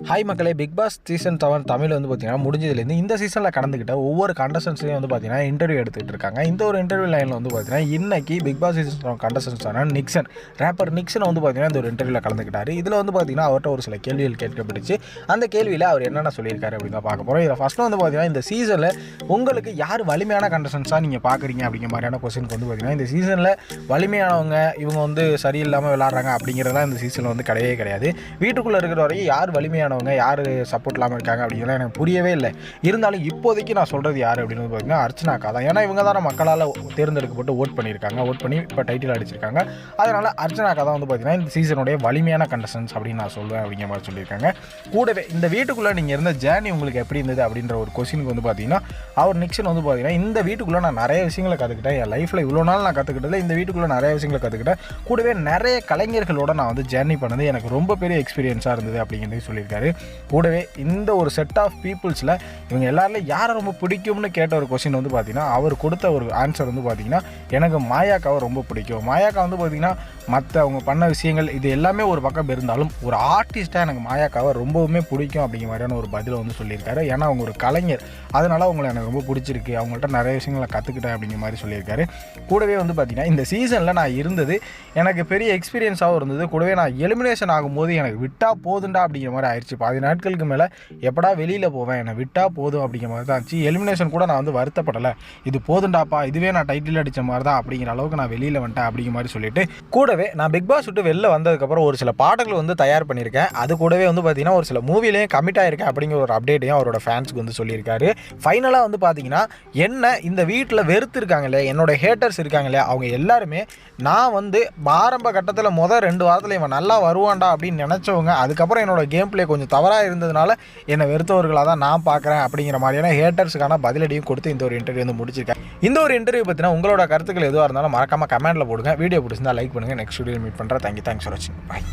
Hi மக்களே, big Boss season 7 Tamil வந்து பார்த்தீங்கன்னா முடிஞ்சதுலேருந்து இந்த சீசனில் கடந்துக்கிட்ட ஒவ்வொரு கண்டஸ்டன்ஸையும் வந்து பார்த்தீங்கன்னா இன்டர்வியூ எடுத்துகிட்டு இருக்காங்க. இந்த ஒரு இன்டர்வியூ லைனில் வந்து பார்த்தீங்கன்னா இன்னைக்கு பிக் பாஸ் சீசன் 7 கண்டஸ்டன்ஸான நிக்சன், ரேப்பர் நிக்சன் வந்து பார்த்தீங்கன்னா இந்த ஒரு இன்டர்வியூவில் கலந்துக்கிட்டாரு. இதில் வந்து பார்த்தீங்கன்னா அவர்கிட்ட ஒரு சில கேள்விகள் கேட்கப்பட்டுச்சு. அந்த கேள்வியில் அவர் என்னென்ன சொல்லியிருக்காரு அப்படின்னு தான் பார்க்க போகிறோம். இதில் ஃபஸ்ட்டு வந்து பார்த்தீங்கன்னா இந்த சீசனில் உங்களுக்கு யார் வலிமையான கண்டஸ்டன்ஸாக நீங்கள் பார்க்குறீங்க அப்படிங்கிற மாதிரியான கொஸ்டினுக்கு வந்து பார்த்தீங்கன்னா இந்த சீசனில் வலிமையானவங்க இவங்க வந்து சரியில்லாமல் விளாட்றாங்க அப்படிங்கிறதா இந்த சீசனில் வந்து கிடையவே கிடையாது. வீட்டுக்குள்ளே இருக்கிற வரைக்கும் யார் வலிமையானவங்க, யார் சப்போர்ட் இல்லாமல் இருக்காங்க அப்படிங்கிறத எனக்கு புரியவே இல்லை. இருந்தாலும் இப்போதைக்கு நான் சொல்கிறது யார் அப்படின்னு பார்த்தீங்கன்னா அர்ச்சனா அக்கா தான். ஏன்னா இவங்க தான் மக்களால் தேர்ந்தெடுக்கப்பட்டு ஓட் பண்ணியிருக்காங்க, ஓட் பண்ணி இப்போ டைட்டில் அடிச்சிருக்காங்க. அதனால் அர்ச்சனா அக்கா தான் வந்து பார்த்தீங்கன்னா இந்த சீசனுடைய வலிமையான கண்டஸ்டன்ஸ் அப்படின்னு நான் சொல்வேன் அப்படிங்கிற மாதிரி சொல்லியிருக்காங்க. கூடவே இந்த வீட்டுக்குள்ளே நீங்கள் இருந்த ஜேர்னி உங்களுக்கு எப்படி இருந்தது அப்படின்ற ஒரு கொஸ்டினுக்கு வந்து பார்த்தீங்கன்னா அவர் நிக்சன் வந்து பார்த்தீங்கன்னா இந்த வீட்டுக்குள்ளே நான் நிறைய விஷயங்களை கற்றுக்கிட்டேன். என் லைஃப்பில் இவ்வளோ நாள் நான் கற்றுக்கிட்டதில்ல, இந்த வீட்டுக்குள்ளே நிறைய விஷயங்களை கற்றுக்கிட்டேன். கூடவே நிறைய கலைஞர்களோட நான் வந்து ஜேர்னி பண்ணது எனக்கு ரொம்ப பெரிய எக்ஸ்பீரியன்ஸாக இருந்தது அப்படிங்கிறதையும் சொல்லியிருக்காரு. கூடவே இந்த ஒரு செட் ஆஃப் பீப்புள்ஸில் இவங்க எல்லாரில் யாரை ரொம்ப பிடிக்கும்னு கேட்ட ஒரு கொஸ்டின் வந்து பார்த்தீங்கன்னா அவர் கொடுத்த ஒரு ஆன்சர் வந்து பார்த்தீங்கன்னா எனக்கு மாயாக்காவை ரொம்ப பிடிக்கும். மாயாக்கா வந்து பார்த்தீங்கன்னா மற்ற அவங்க பண்ண விஷயங்கள் இது எல்லாமே ஒரு பக்கம் இருந்தாலும் ஒரு ஆர்டிஸ்ட்டாக எனக்கு மாயாக்காவை ரொம்பவுமே பிடிக்கும் அப்படிங்கிற மாதிரியான ஒரு பதிலை வந்து சொல்லியிருக்காரு. ஏன்னா அவங்க ஒரு கலைஞர், அதனால் அவங்களை எனக்கு ரொம்ப பிடிச்சிருக்கு, அவங்கள்ட்ட நிறைய விஷயங்களை கற்றுக்கிட்டேன் அப்படிங்கிற மாதிரி சொல்லியிருக்காரு. கூடவே வந்து பார்த்தீங்கன்னா இந்த சீசனில் நான் இருந்தது எனக்கு பெரிய எக்ஸ்பீரியன்ஸாகவும் இருந்தது. கூடவே நான் எலிமினேஷன் ஆகும்போது எனக்கு விட்டால் போதுண்டா அப்படிங்கிற மாதிரி ஆயிடுச்சு. 10 நாட்களுக்கு மேலே எப்படா வெளியில் போவேன், என்னை விட்டால் போதும் அப்படிங்கிற மாதிரி தான் இருந்துச்சு. எலிமினேஷன் கூட நான் வந்து வருத்தப்படலை, இது போதுண்டாப்பா, இதுவே நான் டைட்டில் அடித்த மாதிரி தான் அப்படிங்கிற அளவுக்கு நான் வெளியில் வந்துட்டேன் அப்படிங்கிற மாதிரி சொல்லிட்டு கூடவே நான் பிக் பாஸ் விட்டு வெளில வந்ததுக்கப்புறம் ஒரு சில பாடல்கள் வந்து தயார் பண்ணியிருக்கேன். அது கூடவே வந்து பார்த்தீங்கன்னா ஒரு சில மூவிலையும் கமிட் ஆகிருக்கேன் அப்படிங்கிற ஒரு அப்டேட்டையும் அவரோட ஃபேன்ஸுக்கு வந்து சொல்லியிருக்காரு. ஃபைனலாக வந்து பார்த்தீங்கன்னா என்ன இந்த வீட்டில் வெறுத்து இருக்காங்களே, என்னோட ஹேட்டர்ஸ் இருக்காங்களே, அவங்க எல்லாருமே நான் வந்து ஆரம்ப கட்டத்தில் 2 வாரத்தில் இவன் நல்லா வருவான்டா அப்படின்னு நினச்சவங்க, அதுக்கப்புறம் என்னோட கேம் பிளே கொஞ்சம் தவறாக இருந்ததுனால என்னை வெறுத்தவர்களாக தான் நான் பார்க்குறேன் அப்படிங்கிற மாதிரியான ஹேட்டர்ஸுக்கான பதிலடியும் கொடுத்து இந்த ஒரு இன்டர்வியூ வந்து முடிச்சிருக்கேன். இந்த ஒரு இன்டர்வியூ பற்றினா உங்களோட கருத்துக்கள் எதுவாக இருந்தாலும் மறக்காமல் கமெண்ட்டில் போடுங்க. வீடியோ பிடிச்சிருந்தா லைக் பண்ணுங்கள். நெக்ஸ்ட் வீடியோ மீட் பண்ணுறேன். தேங்க்ஸ் ஃபார் வாட்சிங். பாய்.